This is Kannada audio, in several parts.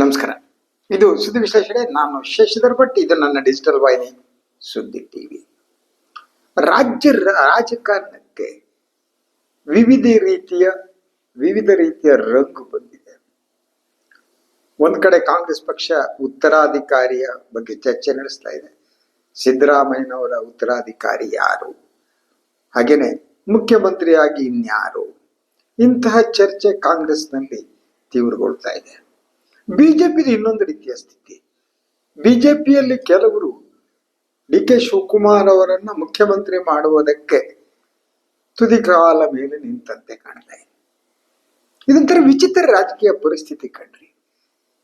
ನಮಸ್ಕಾರ. ಇದು ಸುದ್ದಿ ವಿಶ್ಲೇಷಣೆ. ನಾನು ಶಶಿಧರ್ ಭಟ್. ಇದು ನನ್ನ ಡಿಜಿಟಲ್ ವಾಹಿನಿ ಸುದ್ದಿ ಟಿವಿ. ರಾಜಕಾರಣಕ್ಕೆ ವಿವಿಧ ರೀತಿಯ ರಂಗು ಬಂದಿದೆ. ಒಂದ್ ಕಡೆ ಕಾಂಗ್ರೆಸ್ ಪಕ್ಷ ಉತ್ತರಾಧಿಕಾರಿಯ ಬಗ್ಗೆ ಚರ್ಚೆ ನಡೆಸ್ತಾ ಇದೆ. ಸಿದ್ದರಾಮಯ್ಯನವರ ಉತ್ತರಾಧಿಕಾರಿ ಯಾರು, ಹಾಗೇನೆ ಮುಖ್ಯಮಂತ್ರಿಯಾಗಿ ಇನ್ಯಾರು, ಇಂತಹ ಚರ್ಚೆ ಕಾಂಗ್ರೆಸ್ನಲ್ಲಿ ತೀವ್ರಗೊಳ್ತಾ ಇದೆ. ಬಿಜೆಪಿ ಇನ್ನೊಂದು ರೀತಿಯ ಸ್ಥಿತಿ. ಬಿಜೆಪಿಯಲ್ಲಿ ಕೆಲವರು ಡಿ.ಕೆ. ಶಿವಕುಮಾರ್ ಅವರನ್ನ ಮುಖ್ಯಮಂತ್ರಿ ಮಾಡುವುದಕ್ಕೆ ತುದಿಗಾಲ ಮೇಲೆ ನಿಂತಂತೆ ಕಾಣ್ತಾ ಇದೆ. ಇದೊಂಥರ ವಿಚಿತ್ರ ರಾಜಕೀಯ ಪರಿಸ್ಥಿತಿ ಕಣ್ರಿ.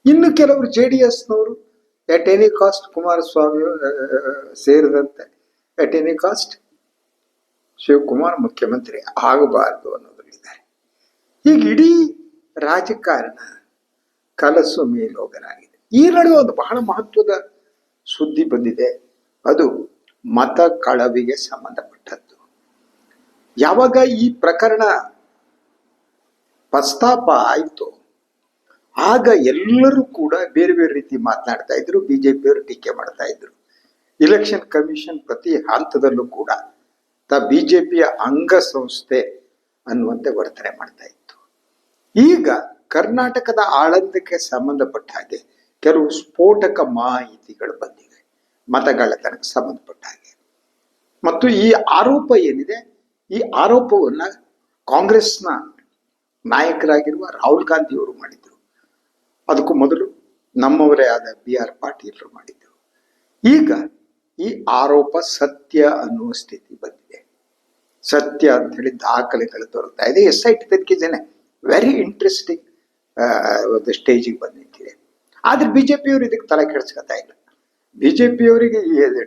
ಇನ್ನು ಕೆಲವರು JDS-ನವರು ಎಟ್ ಎನಿ ಕಾಸ್ಟ್ ಕುಮಾರಸ್ವಾಮಿ ಸೇರಿದಂತೆ ಎಟ್ ಎನಿ ಕಾಸ್ಟ್ ಶಿವಕುಮಾರ್ ಮುಖ್ಯಮಂತ್ರಿ ಆಗಬಾರದು ಅನ್ನೋದ್ರಲ್ಲಿದ್ದಾರೆ. ಈಗ ಇಡೀ ರಾಜಕಾರಣ ಕಲಸು ಮೇಲೋಗಲಾಗಿದೆ. ಈ ನಡುವೆ ಒಂದು ಬಹಳ ಮಹತ್ವದ ಸುದ್ದಿ ಬಂದಿದೆ. ಅದು ಮತ ಕಳವಿಗೆ ಸಂಬಂಧಪಟ್ಟದ್ದು. ಯಾವಾಗ ಈ ಪ್ರಕರಣ ಪ್ರಸ್ತಾಪ ಆಯಿತು, ಆಗ ಎಲ್ಲರೂ ಕೂಡ ಬೇರೆ ಬೇರೆ ರೀತಿ ಮಾತನಾಡ್ತಾ ಇದ್ರು. ಬಿಜೆಪಿಯವರು ಟೀಕೆ ಮಾಡ್ತಾ ಇದ್ರು. ಇಲೆಕ್ಷನ್ ಕಮಿಷನ್ ಪ್ರತಿ ಹಂತದಲ್ಲೂ ಕೂಡ ಬಿಜೆಪಿಯ ಅಂಗಸಂಸ್ಥೆ ಅನ್ನುವಂತೆ ವರ್ತನೆ ಮಾಡ್ತಾ ಇತ್ತು. ಈಗ ಕರ್ನಾಟಕದ ಆಡಳಿತಕ್ಕೆ ಸಂಬಂಧಪಟ್ಟ ಹಾಗೆ ಕೆಲವು ಸ್ಫೋಟಕ ಮಾಹಿತಿಗಳು ಬಂದಿವೆ, ಮತಗಳ್ಳತನಕ್ಕೆ ಸಂಬಂಧಪಟ್ಟ ಹಾಗೆ. ಮತ್ತು ಈ ಆರೋಪ ಏನಿದೆ, ಈ ಆರೋಪವನ್ನ ಕಾಂಗ್ರೆಸ್ನ ನಾಯಕರಾಗಿರುವ ರಾಹುಲ್ ಗಾಂಧಿ ಅವರು ಮಾಡಿದ್ರು. ಅದಕ್ಕೂ ಮೊದಲು ನಮ್ಮವರೇ ಆದ BR ಪಾಟೀಲರು ಮಾಡಿದ್ರು. ಈಗ ಈ ಆರೋಪ ಸತ್ಯ ಅನ್ನುವ ಸ್ಥಿತಿ ಬಂದಿದೆ. ಸತ್ಯ ಅಂತ ಹೇಳಿ ದಾಖಲೆಗಳು ದೊರಕ್ತಾ ಇದೆ. SIT ತನಿಖೆ ವೆರಿ ಇಂಟ್ರೆಸ್ಟಿಂಗ್ ಒಂದು ಸ್ಟೇಜಿಗೆ ಬಂದು ನಿಂತಿದೆ. ಆದ್ರೆ ಬಿಜೆಪಿಯವರು ಇದಕ್ಕೆ ತಲೆ ಕೆಡಿಸ್ಕೊತಾ ಇಲ್ಲ. ಬಿಜೆಪಿಯವರಿಗೆ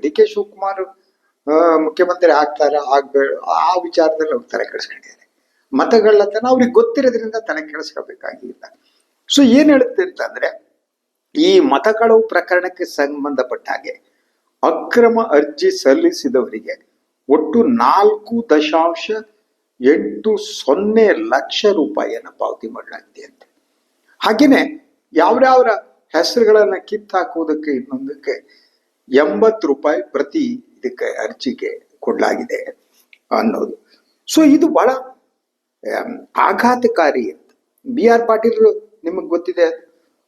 ಡಿ.ಕೆ. ಶಿವಕುಮಾರ್ ಮುಖ್ಯಮಂತ್ರಿ ಆಗ್ಬೇಡ ಆ ವಿಚಾರದಲ್ಲಿ ಅವ್ರು ತಲೆ ಕೆಡಿಸ್ಕೊಂಡಿದ್ದಾರೆ. ಮತಗಳ್ಳತನ ಅವ್ರಿಗೆ ಗೊತ್ತಿರೋದ್ರಿಂದ ತಲೆ ಕೆಡಿಸ್ಕೋಬೇಕಾಗಿಲ್ಲ. ಸೊ ಏನ್ ಹೇಳುತ್ತೆ ಅಂತಂದ್ರೆ, ಈ ಮತಕಳವು ಪ್ರಕರಣಕ್ಕೆ ಸಂಬಂಧಪಟ್ಟ ಹಾಗೆ ಅಕ್ರಮ ಅರ್ಜಿ ಸಲ್ಲಿಸಿದವರಿಗೆ ಒಟ್ಟು 4.80 ಲಕ್ಷ ರೂಪಾಯಿಯನ್ನು ಪಾವತಿ ಮಾಡಲಾಗಿದೆ ಅಂತ. ಹಾಗೇನೆ ಯಾವ್ಯಾವ ಹೆಸರುಗಳನ್ನ ಕಿತ್ತಾಕುವುದಕ್ಕೆ ಇನ್ನೊಂದಕ್ಕೆ 80 ರೂಪಾಯಿ ಪ್ರತಿ ಇದಕ್ಕೆ ಅರ್ಜಿಗೆ ಕೊಡಲಾಗಿದೆ ಅನ್ನೋದು. ಸೊ ಇದು ಬಹಳ ಆಘಾತಕಾರಿ ಅಂತ. BR ಪಾಟೀಲರು ನಿಮಗೆ ಗೊತ್ತಿದೆ,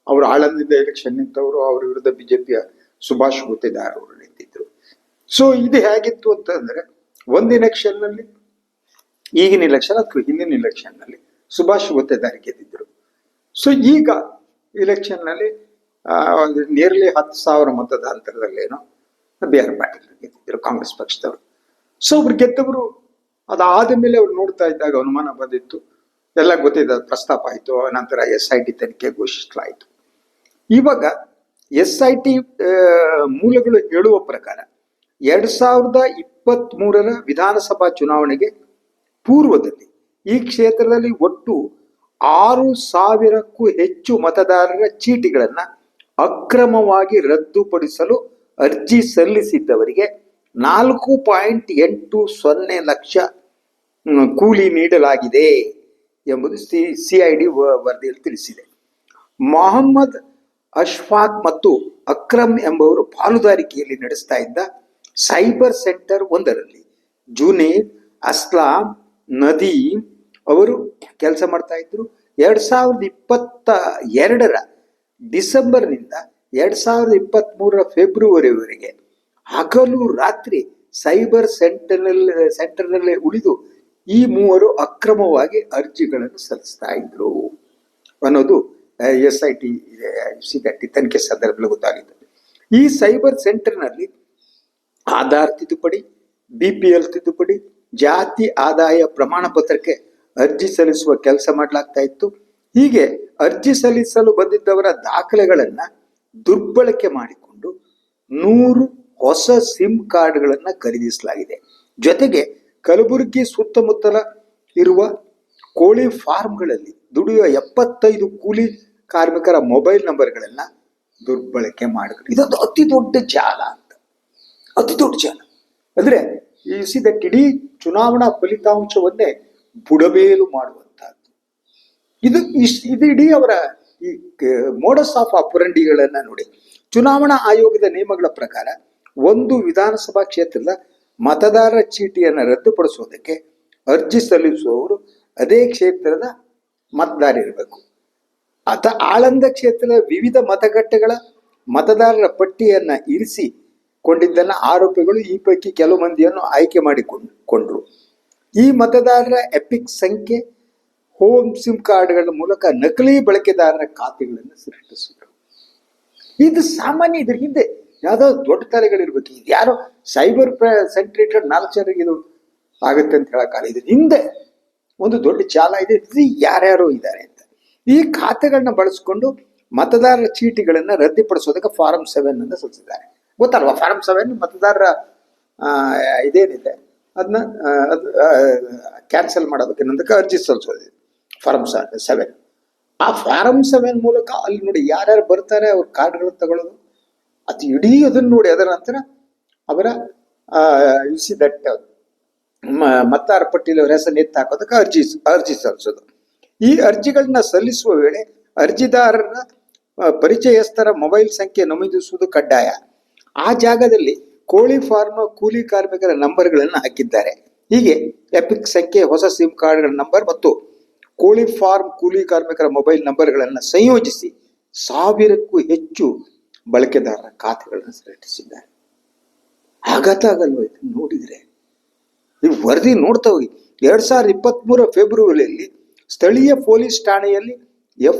ಅವರು ಆಳಂದದಿಂದ ಎಲೆಕ್ಷನ್ ನಿಂತವರು. ಅವ್ರ ವಿರುದ್ಧ ಬಿಜೆಪಿಯ ಸುಭಾಷ್ ಗುತ್ತೇದಾರ್ ಅವರು ನಿಂತಿದ್ರು. ಸೊ ಇದು ಹೇಗಿತ್ತು ಅಂತಂದ್ರೆ, ಒಂದು ಎಲೆಕ್ಷನ್ ನಲ್ಲಿ, ಈಗಿನ ಎಲೆಕ್ಷನ್ ಅಥವಾ ಹಿಂದಿನ ಎಲೆಕ್ಷನ್ ನಲ್ಲಿ ಸುಭಾಷ್ ಗುತ್ತೇದಾರ್ ಗೆದ್ದಿದ್ರು. ಸೊ ಈಗ ಇಲೆಕ್ಷನ್ ನಲ್ಲಿ ನಿಯರ್ಲಿ 10,000 ಮತದ ಅಂತರದಲ್ಲೇನೋ BR ಪಾಟೀಲ್ ಗೆದ್ದಿದ್ರು, ಕಾಂಗ್ರೆಸ್ ಪಕ್ಷದವರು. ಸೊ ಅವ್ರು ಗೆದ್ದವರು ಅದಾದ ಮೇಲೆ ಅವ್ರು ನೋಡ್ತಾ ಇದ್ದಾಗ ಅನುಮಾನ ಬಂದಿತ್ತು. ಎಲ್ಲ ಗೊತ್ತಿದ್ದ ಪ್ರಸ್ತಾಪ ಆಯ್ತು. ನಂತರ SIT ತನಿಖೆ ಘೋಷಿಸಲಾಯಿತು. ಇವಾಗ SIT ಮೂಲಗಳು ಹೇಳುವ ಪ್ರಕಾರ 2023ರ ವಿಧಾನಸಭಾ ಚುನಾವಣೆಗೆ ಪೂರ್ವದಲ್ಲಿ ಈ ಕ್ಷೇತ್ರದಲ್ಲಿ ಒಟ್ಟು 6,000ಕ್ಕೂ ಹೆಚ್ಚು ಮತದಾರರ ಚೀಟಿಗಳನ್ನ ಅಕ್ರಮವಾಗಿ ರದ್ದುಪಡಿಸಲು ಅರ್ಜಿ ಸಲ್ಲಿಸಿದ್ದವರಿಗೆ 4.80 ಲಕ್ಷ ಕೂಲಿ ನೀಡಲಾಗಿದೆ ಎಂಬುದು CID ವರದಿಯಲ್ಲಿ ತಿಳಿಸಿದೆ. ಮೊಹಮ್ಮದ್ ಅಶ್ಫಾಕ್ ಮತ್ತು ಅಕ್ರಮ್ ಎಂಬುವರು ಪಾಲುದಾರಿಕೆಯಲ್ಲಿ ನಡೆಸ್ತಾ ಇದ್ದ ಸೈಬರ್ ಸೆಂಟರ್ ಒಂದರಲ್ಲಿ ಜುನೇದ್, ಅಸ್ಲಾಂ, ನದೀಮ್ ಅವರು ಕೆಲಸ ಮಾಡ್ತಾ ಇದ್ರು. 2022ರ ಡಿಸೆಂಬರ್ನಿಂದ 2023ರ ಫೆಬ್ರವರಿವರೆಗೆ ಹಗಲು ರಾತ್ರಿ ಸೈಬರ್ ಸೆಂಟರ್ನಲ್ಲೇ ಉಳಿದು ಈ ಮೂವರು ಅಕ್ರಮವಾಗಿ ಅರ್ಜಿಗಳನ್ನು ಸಲ್ಲಿಸ್ತಾ ಇದ್ರು ಅನ್ನೋದು SIT ತನಿಖೆ ಸಂದರ್ಭದಲ್ಲಿ ಗೊತ್ತಾಗಿತ್ತು. ಈ ಸೈಬರ್ ಸೆಂಟರ್ನಲ್ಲಿ ಆಧಾರ್ ತಿದ್ದುಪಡಿ, BPL ತಿದ್ದುಪಡಿ, ಜಾತಿ ಆದಾಯ ಪ್ರಮಾಣ ಪತ್ರಕ್ಕೆ ಅರ್ಜಿ ಸಲ್ಲಿಸುವ ಕೆಲಸ ಮಾಡಲಾಗ್ತಾ ಇತ್ತು. ಹೀಗೆ ಅರ್ಜಿ ಸಲ್ಲಿಸಲು ಬಂದಿದ್ದವರ ದಾಖಲೆಗಳನ್ನ ದುರ್ಬಳಕೆ ಮಾಡಿಕೊಂಡು 100 ಹೊಸ ಸಿಮ್ ಕಾರ್ಡ್ಗಳನ್ನ ಖರೀದಿಸಲಾಗಿದೆ. ಜೊತೆಗೆ ಕಲಬುರಗಿ ಸುತ್ತಮುತ್ತಲ ಇರುವ ಕೋಳಿ ಫಾರ್ಮ್ಗಳಲ್ಲಿ ದುಡಿಯುವ 75 ಕೂಲಿ ಕಾರ್ಮಿಕರ ಮೊಬೈಲ್ ನಂಬರ್ಗಳನ್ನ ದುರ್ಬಳಕೆ ಮಾಡಿದ್ರು. ಇದೊಂದು ಅತಿ ದೊಡ್ಡ ಜಾಲ ಅಂತ, ಅತಿ ದೊಡ್ಡ ಜಾಲ. ಅಂದ್ರೆ ಇಡೀ ಚುನಾವಣಾ ಫಲಿತಾಂಶವನ್ನೇ ಬುಡಬೇಲು ಮಾಡುವಂತಹದ್ದು. ಇದು ಇಡೀ ಅವರ ಈ ಮೋಡಸ್ ಆಫ್ ಅಪರಂಡಿಗಳನ್ನ ನೋಡಿ. ಚುನಾವಣಾ ಆಯೋಗದ ನಿಯಮಗಳ ಪ್ರಕಾರ ಒಂದು ವಿಧಾನಸಭಾ ಕ್ಷೇತ್ರದ ಮತದಾರರ ಚೀಟಿಯನ್ನು ರದ್ದುಪಡಿಸುವುದಕ್ಕೆ ಅರ್ಜಿ ಸಲ್ಲಿಸುವವರು ಅದೇ ಕ್ಷೇತ್ರದ ಮತದಾರರಿರಬೇಕು. ಆಳಂದ ಕ್ಷೇತ್ರದ ವಿವಿಧ ಮತಗಟ್ಟೆಗಳ ಮತದಾರರ ಪಟ್ಟಿಯನ್ನ ಇರಿಸಿಕೊಂಡಿದ್ದನ್ನ ಆರೋಪಿಗಳು ಈ ಪೈಕಿ ಕೆಲವು ಮಂದಿಯನ್ನು ಆಯ್ಕೆ ಮಾಡಿಕೊಂಡ್ರು. ಈ ಮತದಾರರ ಎಪಿಕ್ ಸಂಖ್ಯೆ, ಹೋಮ್ ಸಿಮ್ ಕಾರ್ಡ್ಗಳ ಮೂಲಕ ನಕಲಿ ಬಳಕೆದಾರರ ಖಾತೆಗಳನ್ನು ಸೃಷ್ಟಿಸಿದರು. ಇದು ಸಾಮಾನ್ಯ. ಇದ್ರ ಹಿಂದೆ ಯಾವ್ದೋ ದೊಡ್ಡ ತಲೆಗಳಿರ್ಬೇಕು. ಇದು ಯಾರೋ ಸೈಬರ್ ಸೆಂಟ್ರೇಟೆಡ್ 4 ಜನರಿಗೆ ಇದು ಆಗುತ್ತೆ ಅಂತ ಹೇಳಕ್ಕಾಗಲ್ಲ. ಇದ್ರ ಹಿಂದೆ ಒಂದು ದೊಡ್ಡ ಚಾಲ ಇದೆ. ಯಾರ್ಯಾರೋ ಇದ್ದಾರೆ ಅಂತ. ಈ ಖಾತೆಗಳನ್ನ ಬಳಸಿಕೊಂಡು ಮತದಾರರ ಚೀಟಿಗಳನ್ನ ರದ್ದುಪಡಿಸೋದಕ್ಕೆ ಫಾರಂ 7 ಅನ್ನು ಸಲ್ಲಿಸಿದ್ದಾರೆ. ಗೊತ್ತಲ್ವಾ ಫಾರಂ 7? ಮತದಾರರ ಇದೇನಿದೆ ಅದನ್ನ ಕ್ಯಾನ್ಸಲ್ ಮಾಡೋದಕ್ಕೆ ನಂದಕ್ಕೆ ಅರ್ಜಿ ಸಲ್ಲಿಸೋದು ಫಾರಂ 7. ಆ ಫಾರಂ 7 ಮೂಲಕ ಅಲ್ಲಿ ನೋಡಿ ಯಾರ್ಯಾರು ಬರ್ತಾರೆ ಅವ್ರ ಕಾರ್ಡ್ಗಳನ್ನ ತಗೊಳ್ಳೋದು, ಅದು ಇಡೀ ಅದನ್ನ ನೋಡಿ ಅದರ ನಂತರ ಅವರ ದಟ್ ಮತದಾರ ಪಟ್ಟಿಯಲ್ಲಿ ಅವರ ಹೆಸರು ಎತ್ತು ಹಾಕೋದಕ್ಕೆ ಅರ್ಜಿ ಸಲ್ಲಿಸೋದು. ಈ ಅರ್ಜಿಗಳನ್ನ ಸಲ್ಲಿಸುವ ವೇಳೆ ಅರ್ಜಿದಾರರ ಪರಿಚಯಸ್ಥರ ಮೊಬೈಲ್ ಸಂಖ್ಯೆ ನಮೂದಿಸುವುದು ಕಡ್ಡಾಯ. ಆ ಜಾಗದಲ್ಲಿ ಕೋಳಿ ಫಾರ್ಮ್ ಕೂಲಿ ಕಾರ್ಮಿಕರ ನಂಬರ್ಗಳನ್ನು ಹಾಕಿದ್ದಾರೆ. ಹೀಗೆ ಎಪಿಕ್ ಸಂಖ್ಯೆ, ಹೊಸ ಸಿಮ್ ಕಾರ್ಡ್ಗಳ ನಂಬರ್ ಮತ್ತು ಕೋಳಿ ಫಾರ್ಮ್ ಕೂಲಿ ಕಾರ್ಮಿಕರ ಮೊಬೈಲ್ ನಂಬರ್ಗಳನ್ನು ಸಂಯೋಜಿಸಿ 1000ಕ್ಕೂ ಹೆಚ್ಚು ಬಳಕೆದಾರರ ಖಾತೆಗಳನ್ನು ಸೃಷ್ಟಿಸಿದ್ದಾರೆ. ಆಘಾತ ಆಗಲ್ವ ಇದು ನೋಡಿದ್ರೆ? ಈ ವರದಿ ನೋಡ್ತಾ ಹೋಗಿ. 2023 ಫೆಬ್ರವರಿಯಲ್ಲಿ ಸ್ಥಳೀಯ ಪೊಲೀಸ್ ಠಾಣೆಯಲ್ಲಿ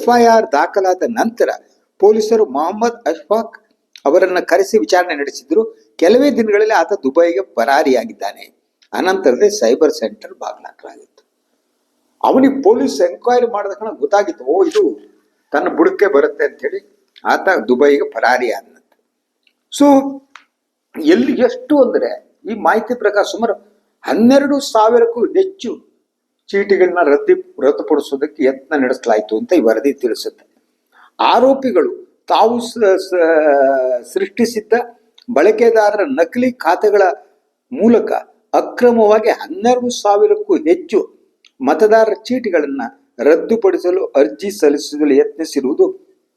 FIR ದಾಖಲಾದ ನಂತರ ಪೊಲೀಸರು ಮೊಹಮ್ಮದ್ ಅಶ್ಫಾಕ್ ಅವರನ್ನ ಕರೆಸಿ ವಿಚಾರಣೆ ನಡೆಸಿದ್ರು. ಕೆಲವೇ ದಿನಗಳಲ್ಲಿ ಆತ ದುಬೈಗೆ ಪರಾರಿಯಾಗಿದ್ದಾನೆ. ಅನಂತರದೇ ಸೈಬರ್ ಸೆಂಟರ್ ಬಾಗ್ಲಾಕಲಾಗಿತ್ತು. ಅವನಿಗೆ ಪೊಲೀಸ್ ಎಂಕ್ವೈರಿ ಮಾಡಿದ ಕಾರಣ ಗೊತ್ತಾಗಿತ್ತು, ಓ ಇದು ತನ್ನ ಬುಡಕ್ಕೆ ಬರುತ್ತೆ ಅಂತ ಹೇಳಿ ಆತ ದುಬೈಗೆ ಪರಾರಿ ಆದಂತೆ. ಸೊ ಎಲ್ಲಿ ಎಷ್ಟು ಅಂದ್ರೆ ಈ ಮಾಹಿತಿ ಪ್ರಕಾರ ಸುಮಾರು 12,000ಕ್ಕೂ ಹೆಚ್ಚು ಚೀಟಿಗಳನ್ನ ರದ್ದುಪಡಿಸೋದಕ್ಕೆ ಯತ್ನ ನಡೆಸಲಾಯಿತು ಅಂತ ಈ ವರದಿ ತಿಳಿಸುತ್ತೆ. ಆರೋಪಿಗಳು ತಾವು ಸೃಷ್ಟಿಸಿದ್ದ ಬಳಕೆದಾರರ ನಕಲಿ ಖಾತೆಗಳ ಮೂಲಕ ಅಕ್ರಮವಾಗಿ 12,000ಕ್ಕೂ ಹೆಚ್ಚು ಮತದಾರರ ಚೀಟಿಗಳನ್ನ ರದ್ದುಪಡಿಸಲು ಅರ್ಜಿ ಸಲ್ಲಿಸಲು ಯತ್ನಿಸಿರುವುದು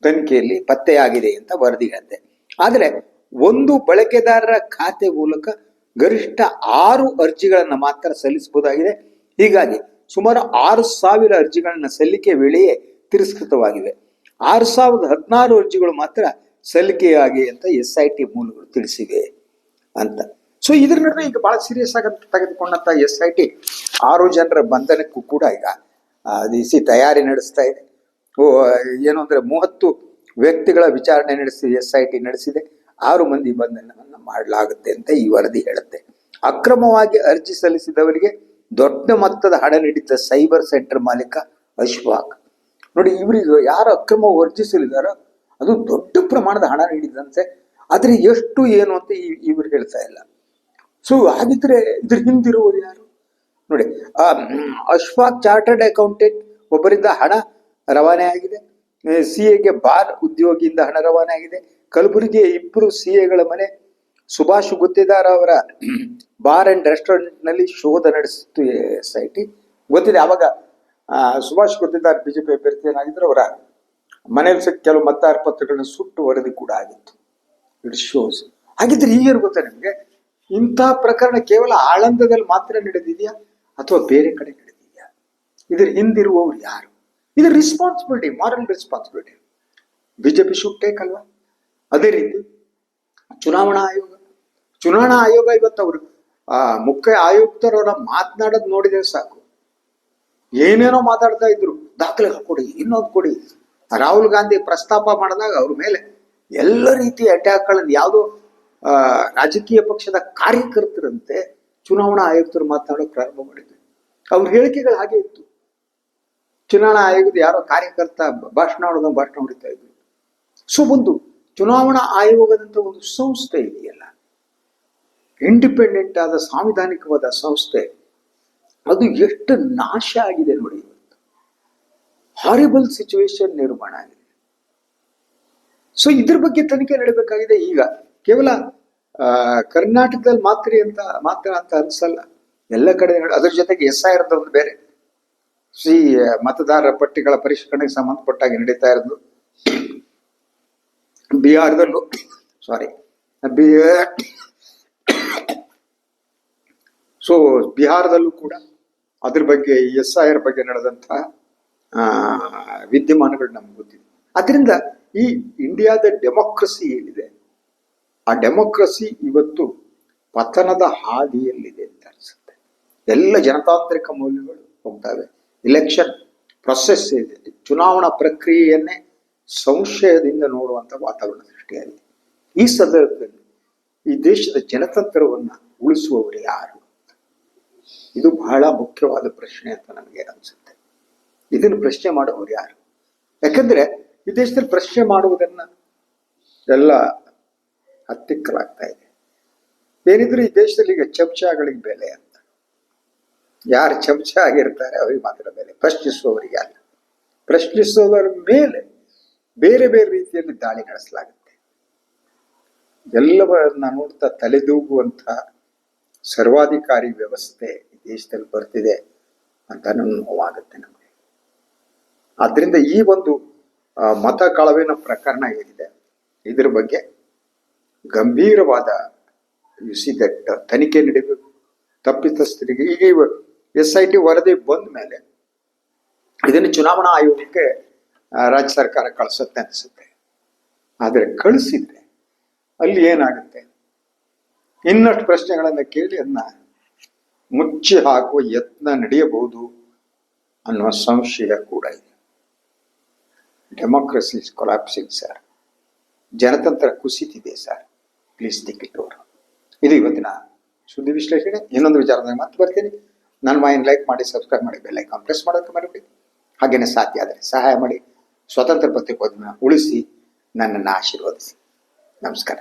ತನಿಖೆಯಲ್ಲಿ ಪತ್ತೆಯಾಗಿದೆ ಅಂತ ವರದಿ ಹೇಳುತ್ತೆ. ಆದರೆ ಒಂದು ಬಳಕೆದಾರರ ಖಾತೆ ಮೂಲಕ ಗರಿಷ್ಠ 6 ಅರ್ಜಿಗಳನ್ನ ಮಾತ್ರ ಸಲ್ಲಿಸಬಹುದಾಗಿದೆ. ಹೀಗಾಗಿ ಸುಮಾರು 6,000 ಅರ್ಜಿಗಳನ್ನ ಸಲ್ಲಿಕೆ ವೇಳೆಯೇ ತಿರಸ್ಕೃತವಾಗಿವೆ. 6,016 ಅರ್ಜಿಗಳು ಮಾತ್ರ ಸಲ್ಲಿಕೆಯಾಗಿವೆ ಅಂತ SIT ಮೂಲಗಳು ತಿಳಿಸಿವೆ ಅಂತ. ಸೊ ಇದ್ರ ನಡುವೆ ಈಗ ಬಹಳ ಸೀರಿಯಸ್ ಆಗಿ ತೆಗೆದುಕೊಂಡಂತ SIT 6 ಜನರ ಬಂಧನಕ್ಕೂ ಕೂಡ ಈಗ ತಯಾರಿ ನಡೆಸ್ತಾ ಇದೆ. ಏನು ಅಂದ್ರೆ 30 ವ್ಯಕ್ತಿಗಳ ವಿಚಾರಣೆ ನಡೆಸಿ SIT ನಡೆಸಿದೆ. 6 ಮಂದಿ ಬಂಧನವನ್ನ ಮಾಡಲಾಗುತ್ತೆ ಅಂತ ಈ ವರದಿ ಹೇಳುತ್ತೆ. ಅಕ್ರಮವಾಗಿ ಅರ್ಜಿ ಸಲ್ಲಿಸಿದವರಿಗೆ ದೊಡ್ಡ ಮೊತ್ತದ ಹಣ ನೀಡಿದ್ದ ಸೈಬರ್ ಸೆಂಟರ್ ಮಾಲೀಕ ಅಶ್ಫಾಕ್ ನೋಡಿ, ಇವರಿಗೆ ಯಾರು ಅಕ್ರಮ ಅರ್ಜಿ ಸಲ್ಲಿದಾರೋ ಅದು ದೊಡ್ಡ ಪ್ರಮಾಣದ ಹಣ ನೀಡಿದಂತೆ. ಆದ್ರೆ ಎಷ್ಟು ಏನು ಅಂತ ಇವ್ರು ಹೇಳ್ತಾ ಇಲ್ಲ. ಸೊ ಹಾಗಿದ್ರೆ ಇದ್ರ ಹಿಂದಿರುವುದು ಯಾರು ನೋಡಿ? ಅಶ್ಫಾಕ್ ಚಾರ್ಟರ್ಡ್ ಅಕೌಂಟೆಂಟ್ ಒಬ್ಬರಿಂದ ಹಣ ರವಾನೆ ಆಗಿದೆ. CAಗೆ ಬಾರ್ ಉದ್ಯೋಗಿಯಿಂದ ಹಣ ರವಾನೆ ಆಗಿದೆ. ಕಲಬುರಗಿಯ 2 CAಗಳ ಮನೆ, ಸುಭಾಷ್ ಗುತ್ತೇದಾರ್ ಅವರ ಬಾರ್ ಅಂಡ್ ರೆಸ್ಟೋರೆಂಟ್ ನಲ್ಲಿ ಶೋಧ ನಡೆಸಿತ್ತು SIT. ಗೊತ್ತಿದೆ ಅವಾಗ ಸುಭಾಷ್ ಗುತ್ತೇದಾರ್ BJP ಅಭ್ಯರ್ಥಿ ಏನಾಗಿದ್ರು, ಅವರ ಮನೆಯಲ್ಲಿ ಸಿಕ್ಕ ಕೆಲವು ಮತದಾರ ಪತ್ರಗಳನ್ನ ಸುಟ್ಟು ವರದಿ ಕೂಡ ಆಗಿತ್ತು. It shows. ಹಾಗಿದ್ರೆ ಈಗೇನು ಗೊತ್ತಾ ನಿಮ್ಗೆ, ಇಂಥ ಪ್ರಕರಣ ಕೇವಲ ಆಳಂದದಲ್ಲಿ ಮಾತ್ರ ನಡೆದಿದೆಯಾ ಅಥವಾ ಬೇರೆ ಕಡೆ ನಡೆದಿದೆಯಾ? ಇದ್ರ ಹಿಂದಿರುವವರು ಯಾರು? ಇದು responsibility, moral responsibility BJP should take ಅಲ್ವಾ? ಅದೇ ರೀತಿ ಚುನಾವಣಾ ಆಯೋಗ ಇವತ್ತು ಅವರು ಮುಖ್ಯ ಆಯುಕ್ತರವರ ಮಾತನಾಡೋದು ನೋಡಿದ್ರೆ ಸಾಕು, ಏನೇನೋ ಮಾತಾಡ್ತಾ ಇದ್ರು. ದಾಖಲೆಗಳು ಕೊಡಿ, ಇನ್ನೊಂದು ಕೊಡಿ. ರಾಹುಲ್ ಗಾಂಧಿ ಪ್ರಸ್ತಾಪ ಮಾಡಿದಾಗ ಅವ್ರ ಮೇಲೆ ಎಲ್ಲ ರೀತಿಯ ಅಟ್ಯಾಕ್ಗಳನ್ನು ಯಾವುದೋ ರಾಜಕೀಯ ಪಕ್ಷದ ಕಾರ್ಯಕರ್ತರಂತೆ ಚುನಾವಣಾ ಆಯುಕ್ತರು ಮಾತನಾಡೋಕೆ ಪ್ರಾರಂಭ ಮಾಡಿದ್ರು. ಅವ್ರ ಹೇಳಿಕೆಗಳು ಹಾಗೆ ಇತ್ತು. ಚುನಾವಣಾ ಆಯೋಗದ ಯಾರೋ ಕಾರ್ಯಕರ್ತ ಭಾಷಣ ಹೊಡಿತಾ ಇದ್ರು. ಸೊ ಒಂದು ಚುನಾವಣಾ ಆಯೋಗದಂತ ಒಂದು ಸಂಸ್ಥೆ ಇದೆಯಲ್ಲ, ಇಂಡಿಪೆಂಡೆಂಟ್ ಆದ ಸಾಂವಿಧಾನಿಕವಾದ ಸಂಸ್ಥೆ, ಅದು ಎಷ್ಟು ನಾಶ ಆಗಿದೆ ನೋಡಿ. ಇವತ್ತು ಹಾರಿಬಲ್ ಸಿಚುವೇಶನ್ ನಿರ್ಮಾಣ ಆಗಿದೆ. ಸೊ ಇದ್ರ ಬಗ್ಗೆ ತನಿಖೆ ನಡೀಬೇಕಾಗಿದೆ. ಈಗ ಕೇವಲ ಕರ್ನಾಟಕದಲ್ಲಿ ಮಾತ್ರ ಅಂತ ಅನ್ಸಲ್ಲ, ಎಲ್ಲ ಕಡೆ ಅದ್ರ ಜೊತೆಗೆ SIR ಒಂದು ಬೇರೆ ಮತದಾರರ ಪಟ್ಟಿಗಳ ಪರಿಷ್ಕರಣೆಗೆ ಸಂಬಂಧಪಟ್ಟಾಗಿ ನಡೀತಾ ಇರೋದು ಬಿಹಾರದಲ್ಲೂ ಸಾರಿ ಸೊ ಬಿಹಾರದಲ್ಲೂ ಕೂಡ ಅದ್ರ ಬಗ್ಗೆ SIR ಬಗ್ಗೆ ನಡೆದಂತಹ ವಿದ್ಯಮಾನಗಳು ನಮ್ಗೆ ಗೊತ್ತಿದೆ. ಅದರಿಂದ ಈ ಇಂಡಿಯಾದ ಡೆಮೋಕ್ರಸಿ ಏನಿದೆ, ಆ ಡೆಮೋಕ್ರಸಿ ಇವತ್ತು ಪತನದ ಹಾದಿಯಲ್ಲಿದೆ ಅಂತ ಅನಿಸುತ್ತೆ. ಎಲ್ಲ ಜನತಾಂತ್ರಿಕ ಮೌಲ್ಯಗಳು ಹೋಗ್ತವೆ. ಇಲೆಕ್ಷನ್ ಪ್ರೊಸೆಸ್ ಇದೆ, ಚುನಾವಣಾ ಪ್ರಕ್ರಿಯೆಯನ್ನೇ ಸಂಶಯದಿಂದ ನೋಡುವಂತ ವಾತಾವರಣ ಸೃಷ್ಟಿಯಾಗಿದೆ. ಈ ಸಂದರ್ಭದಲ್ಲಿ ಈ ದೇಶದ ಜನತಂತ್ರವನ್ನ ಉಳಿಸುವವರು ಯಾರು? ಇದು ಬಹಳ ಮುಖ್ಯವಾದ ಪ್ರಶ್ನೆ ಅಂತ ನನಗೆ ಅನ್ಸುತ್ತೆ. ಇದನ್ನು ಪ್ರಶ್ನೆ ಮಾಡುವವರು ಯಾರು? ಯಾಕಂದ್ರೆ ಈ ದೇಶದಲ್ಲಿ ಪ್ರಶ್ನೆ ಮಾಡುವುದನ್ನ ಎಲ್ಲ ಹತ್ತಿಕ್ಕಲಾಗ್ತಾ ಇದೆ. ಏನಿದ್ರು ಈ ದೇಶದಲ್ಲಿ ಈಗ ಚಮಚಗಳಿಗೆ ಬೆಲೆ ಅಂತ, ಯಾರು ಚಮಚ ಆಗಿರ್ತಾರೆ ಅವ್ರಿಗೆ ಮಾತ್ರ ಬೆಲೆ, ಪ್ರಶ್ನಿಸುವವರಿಗೆ ಅಲ್ಲ. ಪ್ರಶ್ನಿಸುವವರ ಮೇಲೆ ಬೇರೆ ಬೇರೆ ರೀತಿಯಲ್ಲಿ ದಾಳಿ ನಡೆಸಲಾಗುತ್ತೆ. ಎಲ್ಲವನ್ನ ನೋಡ್ತಾ ತಲೆದೂಗುವಂತ ಸರ್ವಾಧಿಕಾರಿ ವ್ಯವಸ್ಥೆ ಈ ದೇಶದಲ್ಲಿ ಬರ್ತಿದೆ ಅಂತ ನೋವಾಗುತ್ತೆ ನಮಗೆ. ಆದ್ರಿಂದ ಈ ಒಂದು ಮತ ಕಳವಿನ ಪ್ರಕರಣ ಏನಿದೆ ಇದ್ರ ಬಗ್ಗೆ ಗಂಭೀರವಾದ ತನಿಖೆ ನಡೀಬೇಕು. ತಪ್ಪಿತಸ್ಥರಿಗೆ ಈಗ SIT ವರದಿ ಬಂದ ಮೇಲೆ ಇದನ್ನು ಚುನಾವಣಾ ಆಯೋಗಕ್ಕೆ ರಾಜ್ಯ ಸರ್ಕಾರ ಕಳಿಸುತ್ತೆ ಅನ್ಸುತ್ತೆ. ಆದರೆ ಕಳಿಸಿದ್ರೆ ಅಲ್ಲಿ ಏನಾಗುತ್ತೆ, ಇನ್ನಷ್ಟು ಪ್ರಶ್ನೆಗಳನ್ನ ಕೇಳಿ ಅದನ್ನ ಮುಚ್ಚಿ ಹಾಕುವ ಯತ್ನ ನಡೆಯಬಹುದು ಅನ್ನುವ ಸಂಶಯ ಕೂಡ ಇದೆ. Democracy is collapsing sir. ಜನತಂತ್ರ ಕುಸಿತಿದೆ sir. Please take it over. ಇದು ಇವತ್ತಿನ ಸುದ್ದಿ ವಿಶ್ಲೇಷಣೆ. ಇನ್ನೊಂದು ವಿಚಾರದಾಗ ಮತ್ತೆ ಬರ್ತೀನಿ. ನನ್ನ ಮಾಹಿತಿ ಲೈಕ್ ಮಾಡಿ, ಸಬ್ಸ್ಕ್ರೈಬ್ ಮಾಡಿ, ಬೆಲ್ ಐಕಾನ್ ಪ್ರೆಸ್ ಮಾಡೋಕೆ ಮರಿಬೇಡಿ. ಹಾಗೇನೆ ಸಾಧ್ಯ ಆದರೆ ಸಹಾಯ ಮಾಡಿ. ಸ್ವತಂತ್ರ ಪತ್ರಿಕೋದ್ಯಮ ಉಳಿಸಿ, ನನ್ನನ್ನು ಆಶೀರ್ವದಿಸಿ. ನಮಸ್ಕಾರ.